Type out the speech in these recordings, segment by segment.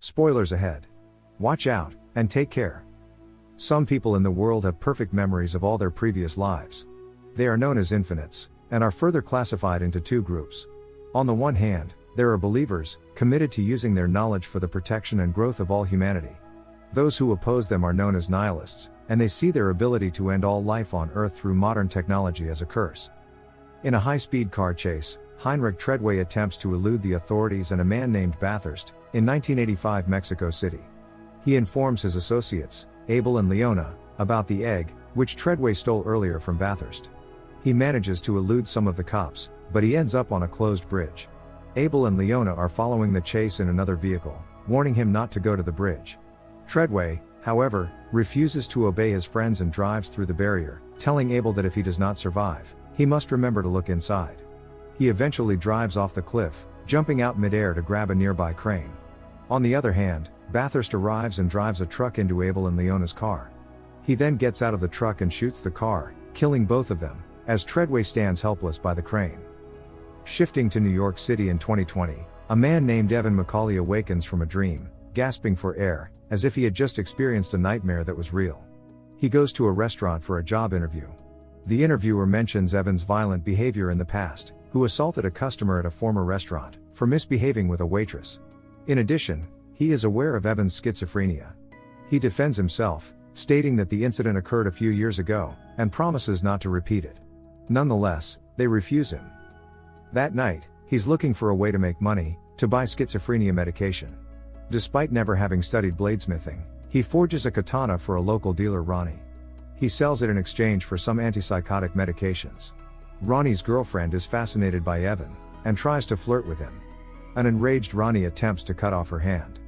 Spoilers ahead. Watch out, and take care. Some people in the world have perfect memories of all their previous lives. They are known as infinites, and are further classified into two groups. On the one hand, there are believers, committed to using their knowledge for the protection and growth of all humanity. Those who oppose them are known as nihilists, and they see their ability to end all life on Earth through modern technology as a curse. In a high-speed car chase, Heinrich Treadway attempts to elude the authorities and a man named Bathurst, in 1985 Mexico City. He informs his associates, Abel and Leona, about the egg, which Treadway stole earlier from Bathurst. He manages to elude some of the cops, but he ends up on a closed bridge. Abel and Leona are following the chase in another vehicle, warning him not to go to the bridge. Treadway, however, refuses to obey his friends and drives through the barrier, telling Abel that if he does not survive, he must remember to look inside. He eventually drives off the cliff, jumping out midair to grab a nearby crane. On the other hand, Bathurst arrives and drives a truck into Abel and Leona's car. He then gets out of the truck and shoots the car, killing both of them, as Treadway stands helpless by the crane. Shifting to New York City in 2020, a man named Evan McCauley awakens from a dream, gasping for air, as if he had just experienced a nightmare that was real. He goes to a restaurant for a job interview. The interviewer mentions Evan's violent behavior in the past, who assaulted a customer at a former restaurant, for misbehaving with a waitress. In addition, he is aware of Evan's schizophrenia. He defends himself, stating that the incident occurred a few years ago, and promises not to repeat it. Nonetheless, they refuse him. That night, he's looking for a way to make money, to buy schizophrenia medication. Despite never having studied bladesmithing, he forges a katana for a local dealer Ronnie. He sells it in exchange for some antipsychotic medications. Ronnie's girlfriend is fascinated by Evan, and tries to flirt with him. An enraged Ronnie attempts to cut off her hand.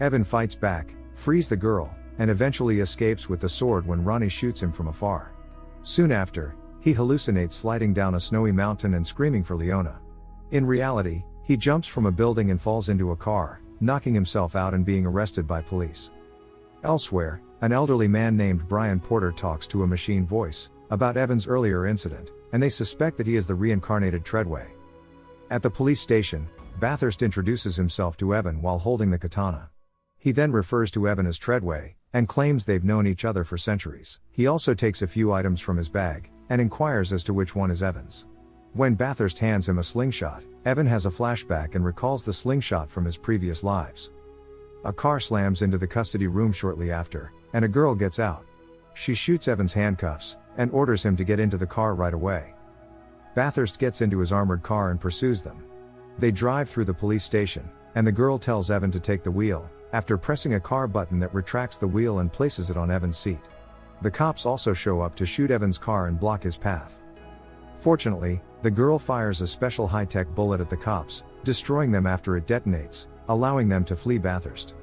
Evan fights back, frees the girl, and eventually escapes with the sword when Ronnie shoots him from afar. Soon after, he hallucinates sliding down a snowy mountain and screaming for Leona. In reality, he jumps from a building and falls into a car, knocking himself out and being arrested by police. Elsewhere, an elderly man named Brian Porter talks to a machine voice about Evan's earlier incident, and they suspect that he is the reincarnated Treadway. At the police station, Bathurst introduces himself to Evan while holding the katana. He then refers to Evan as Treadway, and claims they've known each other for centuries. He also takes a few items from his bag, and inquires as to which one is Evan's. When Bathurst hands him a slingshot, Evan has a flashback and recalls the slingshot from his previous lives. A car slams into the custody room shortly after, and a girl gets out. She shoots Evan's handcuffs, and orders him to get into the car right away. Bathurst gets into his armored car and pursues them. They drive through the police station, and the girl tells Evan to take the wheel, after pressing a car button that retracts the wheel and places it on Evan's seat. The cops also show up to shoot Evan's car and block his path. Fortunately, the girl fires a special high-tech bullet at the cops, destroying them after it detonates, allowing them to flee Bathurst.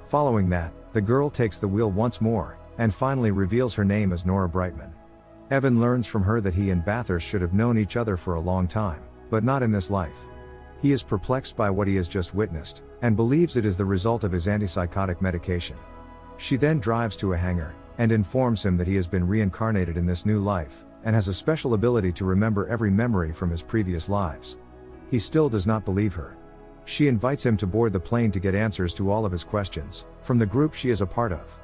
Following that, the girl takes the wheel once more, and finally reveals her name as Nora Brightman. Evan learns from her that he and Bathurst should have known each other for a long time, but not in this life. He is perplexed by what he has just witnessed, and believes it is the result of his antipsychotic medication. She then drives to a hangar, and informs him that he has been reincarnated in this new life, and has a special ability to remember every memory from his previous lives. He still does not believe her. She invites him to board the plane to get answers to all of his questions, from the group she is a part of.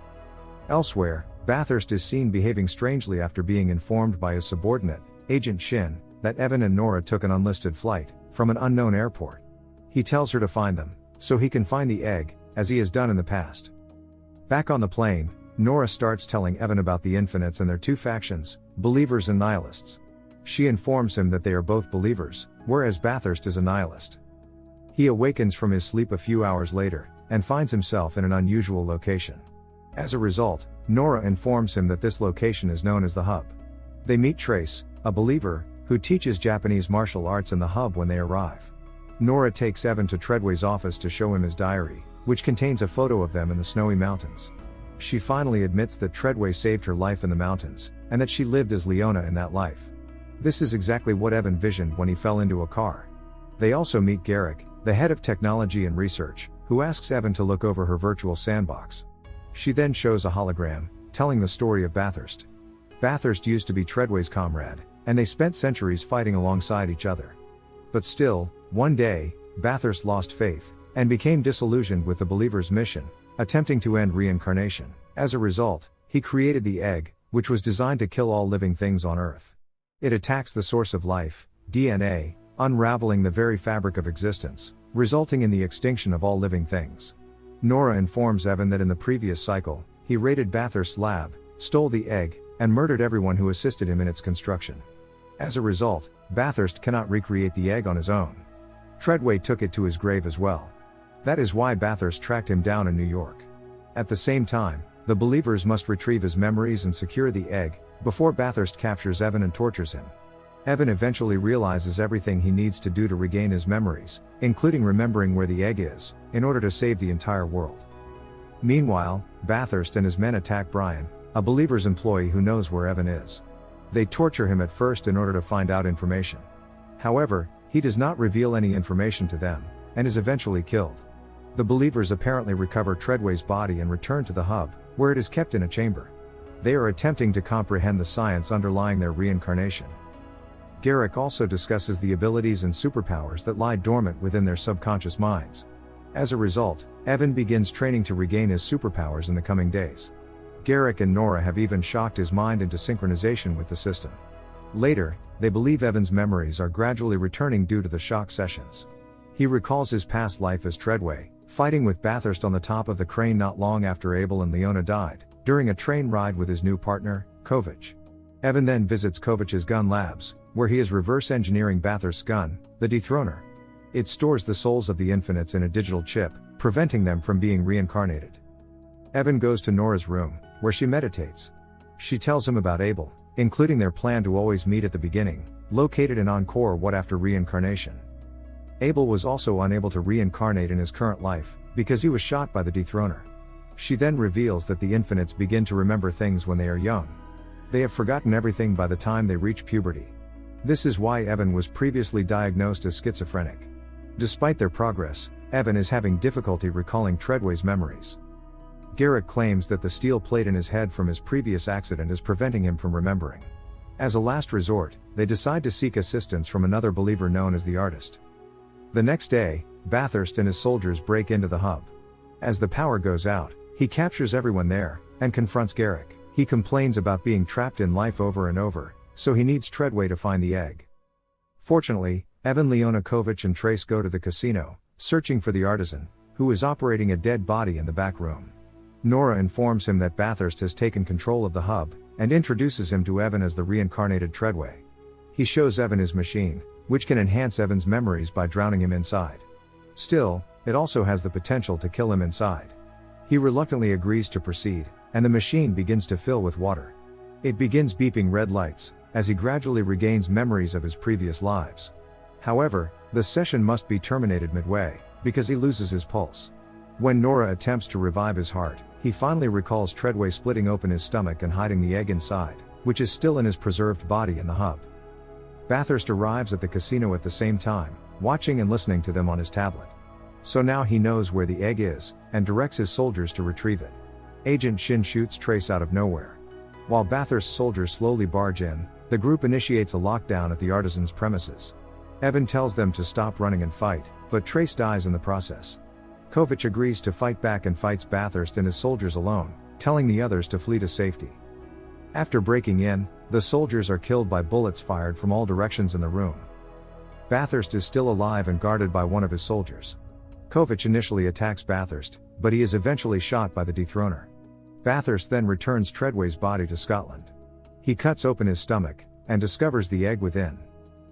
Elsewhere, Bathurst is seen behaving strangely after being informed by his subordinate, Agent Shin, that Evan and Nora took an unlisted flight, from an unknown airport. He tells her to find them, so he can find the egg, as he has done in the past. Back on the plane, Nora starts telling Evan about the infinites and their two factions, believers and nihilists. She informs him that they are both believers, whereas Bathurst is a nihilist. He awakens from his sleep a few hours later, and finds himself in an unusual location. As a result, Nora informs him that this location is known as the Hub. They meet Trace, a believer, who teaches Japanese martial arts in the Hub when they arrive. Nora takes Evan to Treadway's office to show him his diary, which contains a photo of them in the snowy mountains. She finally admits that Treadway saved her life in the mountains, and that she lived as Leona in that life. This is exactly what Evan visioned when he fell into a car. They also meet Garrick, the head of technology and research, who asks Evan to look over her virtual sandbox. She then shows a hologram, telling the story of Bathurst. Bathurst used to be Treadway's comrade, and they spent centuries fighting alongside each other. But still, one day, Bathurst lost faith, and became disillusioned with the believer's mission, attempting to end reincarnation. As a result, he created the egg, which was designed to kill all living things on Earth. It attacks the source of life, DNA, unraveling the very fabric of existence, resulting in the extinction of all living things. Nora informs Evan that in the previous cycle, he raided Bathurst's lab, stole the egg, and murdered everyone who assisted him in its construction. As a result, Bathurst cannot recreate the egg on his own. Treadway took it to his grave as well. That is why Bathurst tracked him down in New York. At the same time, the believers must retrieve his memories and secure the egg, before Bathurst captures Evan and tortures him. Evan eventually realizes everything he needs to do to regain his memories, including remembering where the egg is, in order to save the entire world. Meanwhile, Bathurst and his men attack Brian, a believer's employee who knows where Evan is. They torture him at first in order to find out information. However, he does not reveal any information to them, and is eventually killed. The believers apparently recover Treadway's body and return to the hub, where it is kept in a chamber. They are attempting to comprehend the science underlying their reincarnation. Garak also discusses the abilities and superpowers that lie dormant within their subconscious minds. As a result, Evan begins training to regain his superpowers in the coming days. Garak and Nora have even shocked his mind into synchronization with the system. Later, they believe Evan's memories are gradually returning due to the shock sessions. He recalls his past life as Treadway, fighting with Bathurst on the top of the crane not long after Abel and Leona died, during a train ride with his new partner, Kovich. Evan then visits Kovich's gun labs, where he is reverse engineering Bathurst's gun, the Dethroner. It stores the souls of the infinites in a digital chip, preventing them from being reincarnated. Evan goes to Nora's room, where she meditates. She tells him about Abel, including their plan to always meet at the beginning, located in Angkor Wat after reincarnation. Abel was also unable to reincarnate in his current life, because he was shot by the Dethroner. She then reveals that the infinites begin to remember things when they are young. They have forgotten everything by the time they reach puberty. This is why Evan was previously diagnosed as schizophrenic. Despite their progress, Evan is having difficulty recalling Treadway's memories. Garak claims that the steel plate in his head from his previous accident is preventing him from remembering. As a last resort, they decide to seek assistance from another believer known as the Artist. The next day, Bathurst and his soldiers break into the hub. As the power goes out, he captures everyone there, and confronts Garak. He complains about being trapped in life over and over, so he needs Treadway to find the egg. Fortunately, Evan, Leona, Kovich and Trace go to the casino, searching for the artisan, who is operating a dead body in the back room. Nora informs him that Bathurst has taken control of the hub, and introduces him to Evan as the reincarnated Treadway. He shows Evan his machine, which can enhance Evan's memories by drowning him inside. Still, it also has the potential to kill him inside. He reluctantly agrees to proceed, and the machine begins to fill with water. It begins beeping red lights, as he gradually regains memories of his previous lives. However, the session must be terminated midway, because he loses his pulse. When Nora attempts to revive his heart, he finally recalls Treadway splitting open his stomach and hiding the egg inside, which is still in his preserved body in the hub. Bathurst arrives at the casino at the same time, watching and listening to them on his tablet. So now he knows where the egg is, and directs his soldiers to retrieve it. Agent Shin shoots Trace out of nowhere. While Bathurst's soldiers slowly barge in, the group initiates a lockdown at the artisan's premises. Evan tells them to stop running and fight, but Trace dies in the process. Kovich agrees to fight back and fights Bathurst and his soldiers alone, telling the others to flee to safety. After breaking in, the soldiers are killed by bullets fired from all directions in the room. Bathurst is still alive and guarded by one of his soldiers. Kovich initially attacks Bathurst, but he is eventually shot by the Dethroner. Bathurst then returns Treadway's body to Scotland. He cuts open his stomach, and discovers the egg within.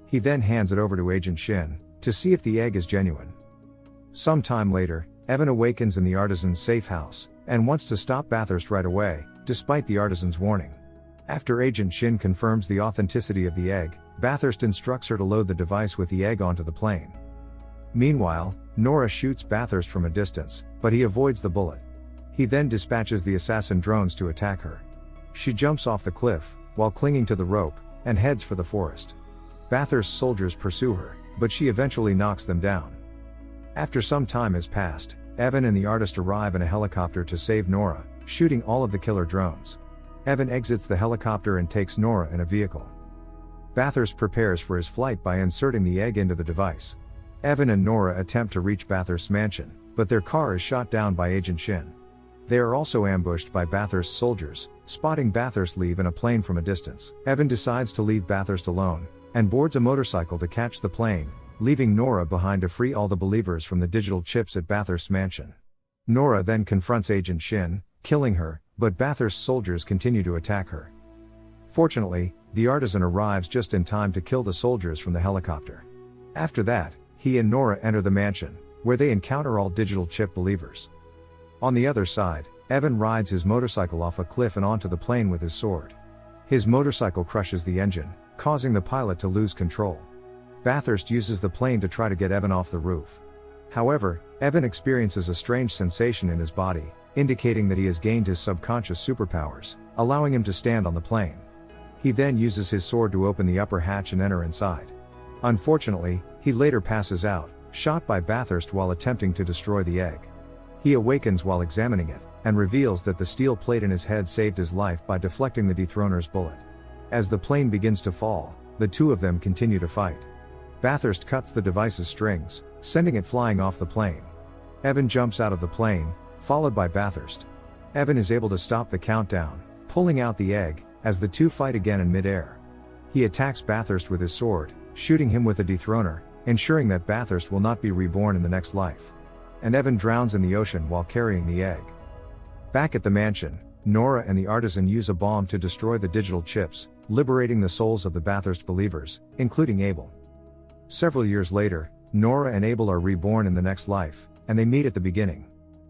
He then hands it over to Agent Shin, to see if the egg is genuine. Some time later, Evan awakens in the artisan's safe house, and wants to stop Bathurst right away, despite the artisan's warning. After Agent Shin confirms the authenticity of the egg, Bathurst instructs her to load the device with the egg onto the plane. Meanwhile, Nora shoots Bathurst from a distance, but he avoids the bullet. He then dispatches the assassin drones to attack her. She jumps off the cliff, while clinging to the rope, and heads for the forest. Bathurst's soldiers pursue her, but she eventually knocks them down. After some time has passed, Evan and the artist arrive in a helicopter to save Nora, shooting all of the killer drones. Evan exits the helicopter and takes Nora in a vehicle. Bathurst prepares for his flight by inserting the egg into the device. Evan and Nora attempt to reach Bathurst's mansion, but their car is shot down by Agent Shin. They are also ambushed by Bathurst's soldiers, spotting Bathurst leave in a plane from a distance. Evan decides to leave Bathurst alone, and boards a motorcycle to catch the plane, leaving Nora behind to free all the believers from the digital chips at Bathurst's mansion. Nora then confronts Agent Shin, killing her, but Bathurst's soldiers continue to attack her. Fortunately, the artisan arrives just in time to kill the soldiers from the helicopter. After that, he and Nora enter the mansion, where they encounter all digital chip believers. On the other side, Evan rides his motorcycle off a cliff and onto the plane with his sword. His motorcycle crushes the engine, causing the pilot to lose control. Bathurst uses the plane to try to get Evan off the roof. However, Evan experiences a strange sensation in his body, indicating that he has gained his subconscious superpowers, allowing him to stand on the plane. He then uses his sword to open the upper hatch and enter inside. Unfortunately, he later passes out, shot by Bathurst while attempting to destroy the egg. He awakens while examining it, and reveals that the steel plate in his head saved his life by deflecting the dethroner's bullet. As the plane begins to fall, the two of them continue to fight. Bathurst cuts the device's strings, sending it flying off the plane. Evan jumps out of the plane, followed by Bathurst. Evan is able to stop the countdown, pulling out the egg, as the two fight again in mid-air. He attacks Bathurst with his sword, shooting him with a dethroner, ensuring that Bathurst will not be reborn in the next life. And Evan drowns in the ocean while carrying the egg. Back at the mansion, Nora and the artisan use a bomb to destroy the digital chips, liberating the souls of the Bathurst believers, including Abel. Several years later, Nora and Abel are reborn in the next life, and they meet at the beginning.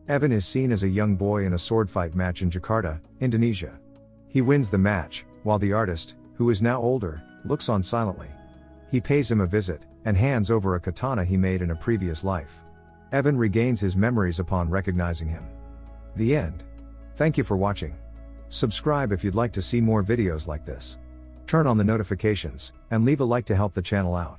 Evan is seen as a young boy in a sword fight match in Jakarta, Indonesia. He wins the match, while the artist, who is now older, looks on silently. He pays him a visit, and hands over a katana he made in a previous life. Evan regains his memories upon recognizing him. The end. Thank you for watching. Subscribe if you'd like to see more videos like this. Turn on the notifications, and leave a like to help the channel out.